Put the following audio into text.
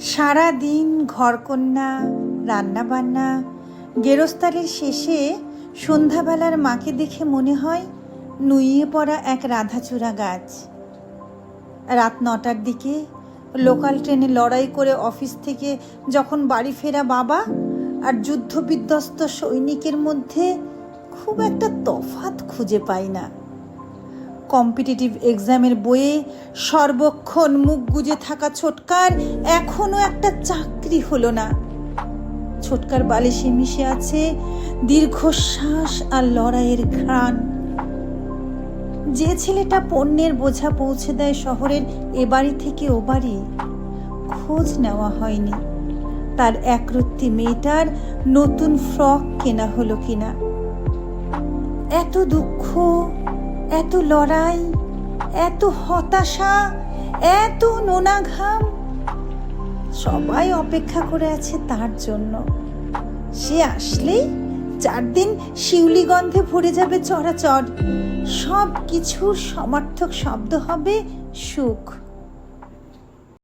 সারা দিন ঘরকন্না, রান্নাবান্না, গেরস্তালির শেষে সন্ধ্যাবেলার মাকে দেখে মনে হয় নুইয়ে পড়া এক রাধাচূড়া গাছ। রাত 9টার দিকে লোকাল ট্রেনে লড়াই করে অফিস থেকে যখন বাড়ি ফেরা বাবা আর যুদ্ধবিধ্বস্ত সৈনিকের মধ্যে খুব একটা তফাৎ খুঁজে পাই না। কম্পিটিটিভ এক্সামের বইয়ে সর্বক্ষণ মুখ গুজে থাকা ছোটকার এখনো একটা চাকরি হলো না। ছোটকার বালিশে মিশে আছে দীর্ঘশ্বাস আর লড়াইয়ের ঘ্রাণ। যে ছেলেটা পণ্যের বোঝা পৌঁছে দেয় শহরের এ বাড়ি থেকে ও বাড়ি, খোঁজ নেওয়া হয়নি তার একরত্তি মেয়েটার নতুন ফ্রক কেনা হলো কিনা। এত দুঃখ, এত লড়াই, এত হতাশা, এত নোনা ঘাম, সবাই অপেক্ষা করে আছে তার জন্য। সে আসলেই 4 দিন শিউলি গন্ধে ভরে যাবে চরাচর। সব কিছুর সমার্থক শব্দ হবে সুখ।